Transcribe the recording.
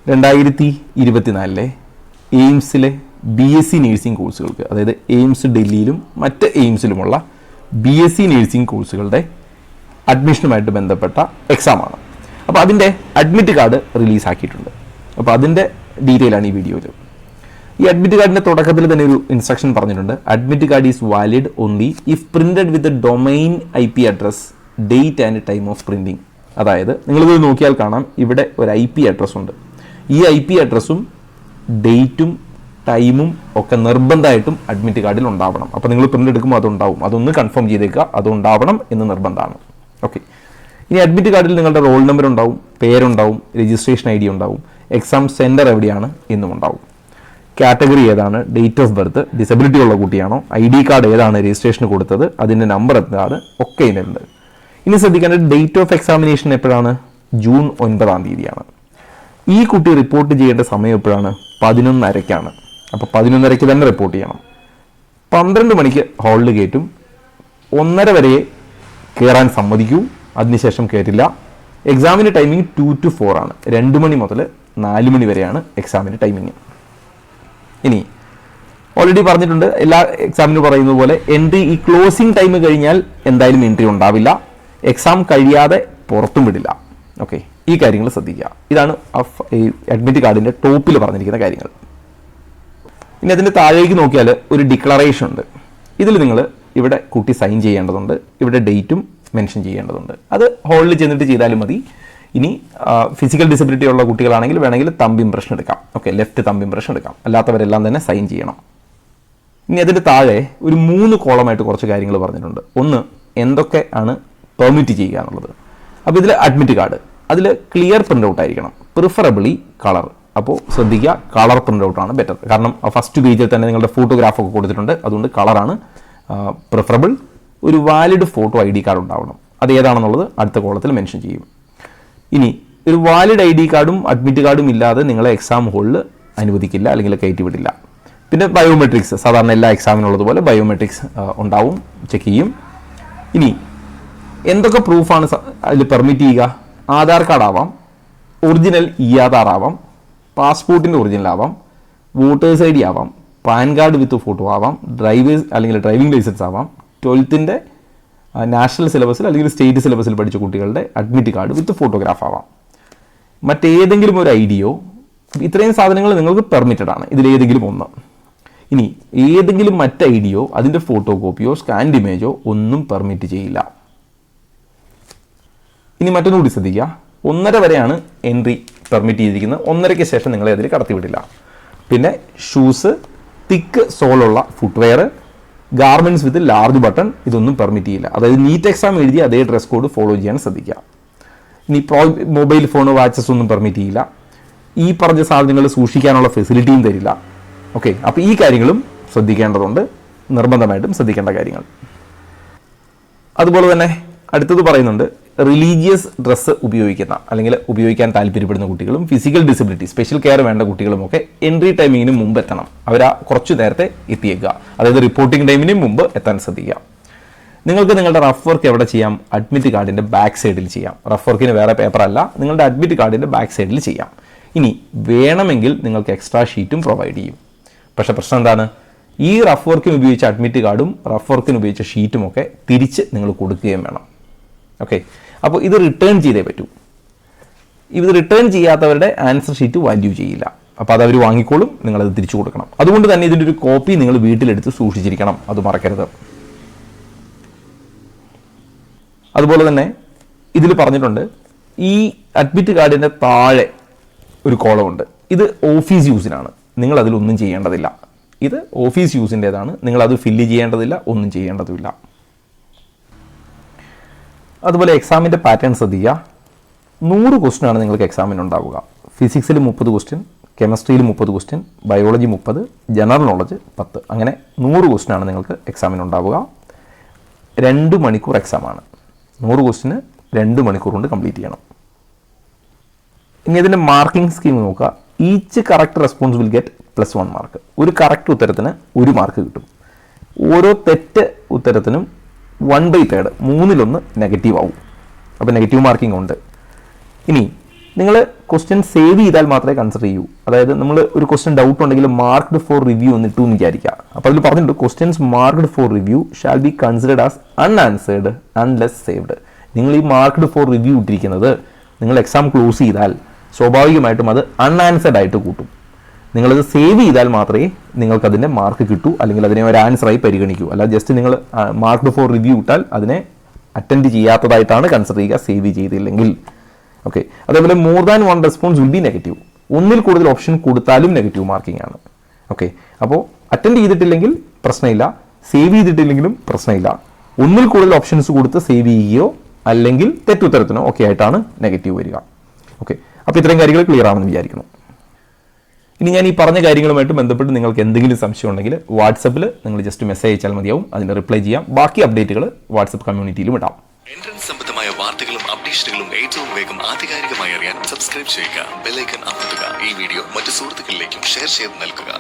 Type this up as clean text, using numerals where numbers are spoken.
2024 എയിംസിലെ BSc nursing കോഴ്സുകൾക്ക്, അതായത് AIIMS ഡൽഹിയിലും മറ്റ് എയിംസിലുമുള്ള BSc നഴ്സിംഗ് കോഴ്സുകളുടെ അഡ്മിഷനുമായിട്ട് ബന്ധപ്പെട്ട എക്സാമാണ്. അപ്പോൾ അതിൻ്റെ അഡ്മിറ്റ് കാർഡ് റിലീസാക്കിയിട്ടുണ്ട്. അപ്പോൾ അതിൻ്റെ ഡീറ്റെയിൽ ആണ് ഈ വീഡിയോയിൽ. ഈ അഡ്മിറ്റ് കാർഡിൻ്റെ തുടക്കത്തിൽ തന്നെ ഒരു ഇൻസ്ട്രക്ഷൻ പറഞ്ഞിട്ടുണ്ട്. Admit card is valid only if printed with domain IP address, date and time of printing. അതായത് നിങ്ങളിത് നോക്കിയാൽ കാണാം, ഇവിടെ ഒരു IP അഡ്രസ് ഉണ്ട്. ഈ IP അഡ്രസ്സും ഡേറ്റും ടൈമും ഒക്കെ നിർബന്ധമായിട്ടും അഡ്മിറ്റ് കാർഡിൽ ഉണ്ടാവണം. അപ്പോൾ നിങ്ങൾ പ്രിന്റ് എടുക്കുമ്പോൾ അതുണ്ടാവും. അതൊന്ന് കൺഫേം ചെയ്തേക്കുക, അതുണ്ടാവണം എന്ന് നിർബന്ധമാണ്. ഓക്കെ. ഇനി അഡ്മിറ്റ് കാർഡിൽ നിങ്ങളുടെ റോൾ നമ്പർ ഉണ്ടാവും, പേരുണ്ടാവും, രജിസ്ട്രേഷൻ ID ഉണ്ടാവും, എക്സാം സെൻറ്റർ എവിടെയാണ് എന്നും ഉണ്ടാവും. കാറ്റഗറി ഏതാണ്, ഡേറ്റ് ഓഫ് ബർത്ത്, ഡിസബിലിറ്റി ഉള്ള കുട്ടിയാണോ, ID കാർഡ് ഏതാണ് രജിസ്ട്രേഷന് കൊടുത്തത്, അതിൻ്റെ നമ്പർ എന്താണ്, ഒക്കെ ഇതിനുണ്ട്. ഇനി ശ്രദ്ധിക്കേണ്ടത് ഡേറ്റ് ഓഫ് എക്സാമിനേഷൻ എപ്പോഴാണ്? ജൂൺ 9-ാം തീയതിയാണ്. ഈ കുട്ടി റിപ്പോർട്ട് ചെയ്യേണ്ട സമയം എപ്പോഴാണ്? 11:30-ക്കാണ്. അപ്പോൾ 11:30-ക്ക് തന്നെ റിപ്പോർട്ട് ചെയ്യണം. 12 മണിക്ക് ഹാളിൽ കയറ്റും. 1:30 വരെ കയറാൻ സമ്മതിക്കൂ, അതിനുശേഷം കയറ്റില്ല. എക്സാമിൻ്റെ ടൈമിംഗ് 2 to 4 ആണ്. 2 മണി മുതൽ 4 മണി വരെയാണ് എക്സാമിൻ്റെ ടൈമിങ്. ഇനി ഓൾറെഡി പറഞ്ഞിട്ടുണ്ട്, എല്ലാ എക്സാമിന് പറയുന്നത് പോലെ എൻട്രി ഈ ക്ലോസിംഗ് ടൈം കഴിഞ്ഞാൽ എന്തായാലും എൻട്രി ഉണ്ടാവില്ല. എക്സാം കഴിയാതെ പുറത്തും വിടില്ല. ഓക്കെ, ഈ കാര്യങ്ങൾ ശ്രദ്ധിക്കുക. ഇതാണ് ഈ അഡ്മിറ്റ് കാർഡിൻ്റെ ടോപ്പിൽ പറഞ്ഞിരിക്കുന്ന കാര്യങ്ങൾ. ഇനി അതിൻ്റെ താഴേക്ക് നോക്കിയാൽ ഒരു ഡിക്ലറേഷൻ ഉണ്ട്. ഇതിൽ നിങ്ങൾ ഇവിടെ കുട്ടി സൈൻ ചെയ്യേണ്ടതുണ്ട്, ഇവിടെ ഡേറ്റും മെൻഷൻ ചെയ്യേണ്ടതുണ്ട്. അത് ഹാളിൽ ചെന്നിട്ട് ചെയ്താലും മതി. ഇനി ഫിസിക്കൽ ഡിസബിലിറ്റി ഉള്ള കുട്ടികളാണെങ്കിൽ വേണമെങ്കിൽ തമ്പ് ഇംപ്രഷൻ എടുക്കാം. ഓക്കെ, ലെഫ്റ്റ് തമ്പ് ഇംപ്രഷൻ എടുക്കാം. അല്ലാത്തവരെല്ലാം തന്നെ സൈൻ ചെയ്യണം. ഇനി അതിൻ്റെ താഴെ ഒരു 3 കോളമായിട്ട് കുറച്ച് കാര്യങ്ങൾ പറഞ്ഞിട്ടുണ്ട്. ഒന്ന്, എന്തൊക്കെ ആണ് പെർമിറ്റ് ചെയ്യുക എന്നുള്ളത്. അപ്പോൾ ഇതിൽ അഡ്മിറ്റ് കാർഡ്, അതിൽ ക്ലിയർ പ്രിൻ്റ് ഔട്ട് ആയിരിക്കണം, പ്രിഫറബിളി കളർ. അപ്പോൾ ശ്രദ്ധിക്കുക, കളർ പ്രിൻ്റ് ഔട്ടാണ് ബെറ്റർ. കാരണം ഫസ്റ്റ് പേജിൽ തന്നെ നിങ്ങളുടെ ഫോട്ടോഗ്രാഫൊക്കെ കൊടുത്തിട്ടുണ്ട്, അതുകൊണ്ട് കളറാണ് പ്രിഫറബിൾ. ഒരു വാലിഡ് ഫോട്ടോ ID കാർഡ് ഉണ്ടാവണം. അത് ഏതാണെന്നുള്ളത് അടുത്ത കോളത്തിൽ മെൻഷൻ ചെയ്യും. ഇനി ഒരു വാലിഡ് ID കാർഡും അഡ്മിറ്റ് കാർഡും ഇല്ലാതെ നിങ്ങളെ എക്സാം ഹോളിൽ അനുവദിക്കില്ല, അല്ലെങ്കിൽ കയറ്റി വിടില്ല. പിന്നെ ബയോമെട്രിക്സ്, സാധാരണ എല്ലാ എക്സാമിനുള്ളതുപോലെ ബയോമെട്രിക്സ് ഉണ്ടാവും, ചെക്ക് ചെയ്യും. ഇനി എന്തൊക്കെ പ്രൂഫാണ് അതിൽ പെർമിറ്റ് ചെയ്യുക? ആധാർ കാർഡ് ആവാം, ഒറിജിനൽ ആധാർ ആവാം, പാസ്പോർട്ടിൻ്റെ ഒറിജിനൽ ആവാം, വോട്ടേഴ്സ് ID ആവാം, പാൻ കാർഡ് വിത്ത് ഫോട്ടോ ആവാം, ഡ്രൈവേഴ്സ് അല്ലെങ്കിൽ ഡ്രൈവിംഗ് ലൈസൻസ് ആവാം, 12th നാഷണൽ സിലബസിൽ അല്ലെങ്കിൽ സ്റ്റേറ്റ് സിലബസിൽ പഠിച്ച കുട്ടികളുടെ അഡ്മിറ്റ് കാർഡ് വിത്ത് ഫോട്ടോഗ്രാഫ് ആവാം, മറ്റേതെങ്കിലും ഒരു IDയോ. ഇത്രയും സാധനങ്ങൾ നിങ്ങൾക്ക് പെർമിറ്റഡ് ആണ്, ഇതിലേതെങ്കിലും ഒന്ന്. ഇനി ഏതെങ്കിലും മറ്റ് IDയോ അതിൻ്റെ ഫോട്ടോ കോപ്പിയോ സ്കാൻഡ് ഇമേജോ ഒന്നും പെർമിറ്റ് ചെയ്യില്ല. ഇനി മറ്റൊന്നുകൂടി ശ്രദ്ധിക്കുക, 1:30 വരെയാണ് എൻട്രി പെർമിറ്റ് ചെയ്തിരിക്കുന്നത്. 1:30-ക്ക് ശേഷം നിങ്ങളെ അതിൽ കടത്തിവിടില്ല. പിന്നെ ഷൂസ്, തിക്ക് സോളുള്ള footwear, garments with large button, ഇതൊന്നും പെർമിറ്റ് ചെയ്യില്ല. അതായത് നീറ്റ് എക്സാം എഴുതി അതേ ഡ്രസ് കോഡ് ഫോളോ ചെയ്യാൻ ശ്രദ്ധിക്കുക. ഇനി മൊബൈൽ ഫോൺ, വാച്ചസ് ഒന്നും പെർമിറ്റ് ചെയ്യില്ല. ഈ പറഞ്ഞ സാധനങ്ങൾ സൂക്ഷിക്കാനുള്ള ഫെസിലിറ്റിയും തരില്ല. ഓക്കെ, അപ്പോൾ ഈ കാര്യങ്ങളും ശ്രദ്ധിക്കേണ്ടതുണ്ട്, നിർബന്ധമായിട്ടും ശ്രദ്ധിക്കേണ്ട കാര്യങ്ങൾ. അതുപോലെ തന്നെ അടുത്തത് പറയുന്നുണ്ട്, റിലീജിയസ് ഡ്രസ്സ് ഉപയോഗിക്കുന്ന അല്ലെങ്കിൽ ഉപയോഗിക്കാൻ താല്പര്യപ്പെടുന്ന കുട്ടികളും ഫിസിക്കൽ ഡിസബിലിറ്റി, സ്പെഷ്യൽ കെയർ വേണ്ട കുട്ടികളുമൊക്കെ എൻട്രി ടൈമിങ്ങിന് മുമ്പ് എത്തണം. അവർ കുറച്ച് നേരത്തെ എത്തിയേക്കുക, അതായത് റിപ്പോർട്ടിംഗ് ടൈമിന് മുമ്പ് എത്താൻ ശ്രദ്ധിക്കുക. നിങ്ങൾക്ക് നിങ്ങളുടെ റഫ് വർക്ക് എവിടെ ചെയ്യാം? അഡ്മിറ്റ് കാർഡിൻ്റെ ബാക്ക് സൈഡിൽ ചെയ്യാം. റഫ് വർക്കിന് വേറെ പേപ്പർ അല്ല, നിങ്ങളുടെ അഡ്മിറ്റ് കാർഡിൻ്റെ ബാക്ക് സൈഡിൽ ചെയ്യാം. ഇനി വേണമെങ്കിൽ നിങ്ങൾക്ക് എക്സ്ട്രാ ഷീറ്റും പ്രൊവൈഡ് ചെയ്യും. പക്ഷേ പ്രശ്നം എന്താണ്? ഈ റഫ് വർക്കിന് ഉപയോഗിച്ച അഡ്മിറ്റ് കാർഡും റഫ് വർക്കിന് ഉപയോഗിച്ച ഷീറ്റും ഒക്കെ തിരിച്ച് നിങ്ങൾ കൊടുക്കുകയും വേണം. ഓക്കെ, അപ്പോൾ ഇത് റിട്ടേൺ ചെയ്തേ പറ്റൂ. ഇത് റിട്ടേൺ ചെയ്യാത്തവരുടെ ആൻസർ ഷീറ്റ് വാല്യൂ ചെയ്യില്ല. അപ്പോൾ അത് അവർ വാങ്ങിക്കോളും, നിങ്ങളത് തിരിച്ചു കൊടുക്കണം. അതുകൊണ്ട് തന്നെ ഇതിൻ്റെ ഒരു കോപ്പി നിങ്ങൾ വീട്ടിലെടുത്ത് സൂക്ഷിച്ചിരിക്കണം, അത് മറക്കരുത്. അതുപോലെ തന്നെ ഇതിൽ പറഞ്ഞിട്ടുണ്ട്, ഈ അഡ്മിറ്റ് കാർഡിൻ്റെ താഴെ ഒരു കോളമുണ്ട്. ഇത് ഓഫീസ് യൂസിനാണ്, നിങ്ങൾ അതിലൊന്നും ചെയ്യേണ്ടതില്ല. ഇത് ഓഫീസ് യൂസിൻ്റേതാണ്, നിങ്ങളത് ഫില്ല് ചെയ്യേണ്ടതില്ല, ഒന്നും ചെയ്യേണ്ടതുമില്ല. അതുപോലെ എക്സാമിൻ്റെ പാറ്റേൺ ശ്രദ്ധിക്കുക. 100 ക്വസ്റ്റ്യനാണ് നിങ്ങൾക്ക് എക്സാമിന് ഉണ്ടാവുക. ഫിസിക്സിൽ 30 ക്വസ്റ്റ്യൻ, കെമിസ്ട്രിയിൽ 30 ക്വസ്റ്റ്യൻ, ബയോളജി 30, ജനറൽ നോളജ് 10. അങ്ങനെ 100 ക്വസ്റ്റ്യനാണ് നിങ്ങൾക്ക് എക്സാമിന് ഉണ്ടാവുക. 2 മണിക്കൂർ എക്സാമാണ്. 100 ക്വസ്റ്റ്യന് 2 മണിക്കൂർ കൊണ്ട് കംപ്ലീറ്റ് ചെയ്യണം. ഇനി ഇതിൻ്റെ മാർക്കിംഗ് സ്കീം നോക്കുക. Each correct response will get +1 mark. ഒരു കറക്റ്റ് ഉത്തരത്തിന് 1 മാർക്ക് കിട്ടും. ഓരോ തെറ്റ് ഉത്തരത്തിനും 1/3 3/1 നെഗറ്റീവ് ആവും. അപ്പോൾ നെഗറ്റീവ് മാർക്കിംഗ് ഉണ്ട്. ഇനി നിങ്ങൾ ക്വസ്റ്റ്യൻ സേവ് ചെയ്താൽ മാത്രമേ കൺസിഡർ ചെയ്യൂ. അതായത് നമ്മൾ ഒരു ക്വസ്റ്റ്യൻ ഡൗട്ട് ഉണ്ടെങ്കിൽ മാർക്ക്ഡ് ഫോർ റിവ്യൂ എന്ന് ഇട്ടു എന്ന് വിചാരിക്കുക. അപ്പോൾ അതിൽ പറഞ്ഞിട്ടുണ്ട് questions marked four review shall be considered as unanswered unless saved. നിങ്ങൾ ഈ മാർക്ക്ഡ് ഫോർ റിവ്യൂ ഇട്ടിരിക്കുന്നത് നിങ്ങൾ എക്സാം ക്ലോസ് ചെയ്താൽ സ്വാഭാവികമായിട്ടും അത് അൺആൻസേർഡ് ആയിട്ട് കൂട്ടും. നിങ്ങളത് സേവ് ചെയ്താൽ മാത്രമേ നിങ്ങൾക്കതിൻ്റെ മാർക്ക് കിട്ടൂ, അല്ലെങ്കിൽ അതിനെ ഒരു ആൻസറായി പരിഗണിക്കൂ. അല്ല ജസ്റ്റ് നിങ്ങൾ മാർക്ക്ഡ് ഫോർ റിവ്യൂ ഇട്ടാൽ അതിനെ അറ്റൻഡ് ചെയ്യാത്തതായിട്ടാണ് കൺസിഡർ ചെയ്യുക, സേവ് ചെയ്തില്ലെങ്കിൽ. ഓക്കെ, അതേപോലെ more than one response will be negative. ഒന്നിൽ കൂടുതൽ ഓപ്ഷൻ കൊടുത്താലും നെഗറ്റീവ് മാർക്കിംഗ് ആണ്. ഓക്കെ, അപ്പോൾ അറ്റൻഡ് ചെയ്തിട്ടില്ലെങ്കിൽ പ്രശ്നമില്ല, സേവ് ചെയ്തിട്ടില്ലെങ്കിലും പ്രശ്നമില്ല. ഒന്നിൽ കൂടുതൽ ഓപ്ഷൻസ് കൊടുത്ത് സേവ് ചെയ്യുകയോ അല്ലെങ്കിൽ തെറ്റുത്തരത്തിനോ ഒക്കെ ആയിട്ടാണ് നെഗറ്റീവ് വരിക. ഓക്കെ, അപ്പോൾ ഇത്രയും കാര്യങ്ങൾ ക്ലിയർ ആണെന്ന് വിചാരിക്കുന്നു. ഇനി ഞാൻ ഈ പറഞ്ഞ കാര്യങ്ങളുമായിട്ട് ബന്ധപ്പെട്ട് നിങ്ങൾക്ക് എന്തെങ്കിലും സംശയം ഉണ്ടെങ്കിൽ വാട്സപ്പിൽ നിങ്ങൾ ജസ്റ്റ് മെസ്സേജ് അയച്ചാൽ മതിയാവും, അതിന് റിപ്ലൈ ചെയ്യാം. ബാക്കി അപ്ഡേറ്റുകൾ വാട്സപ്പ് കമ്മ്യൂണിറ്റിയിലും ഇടാം. എൻട്രൻസ് സംബന്ധമായ വാർത്തകളും അപ്ഡേഷനുകളും ഏറ്റവും വേഗം ആധികാരികമായി അറിയാൻ സബ്സ്ക്രൈബ് ചെയ്യുക, ബെൽ ഐക്കൺ അമർത്തുക. ഈ വീഡിയോ മറ്റു സുഹൃത്തുക്കളിലേക്കും ഷെയർ ചെയ്ത് നൽകുക.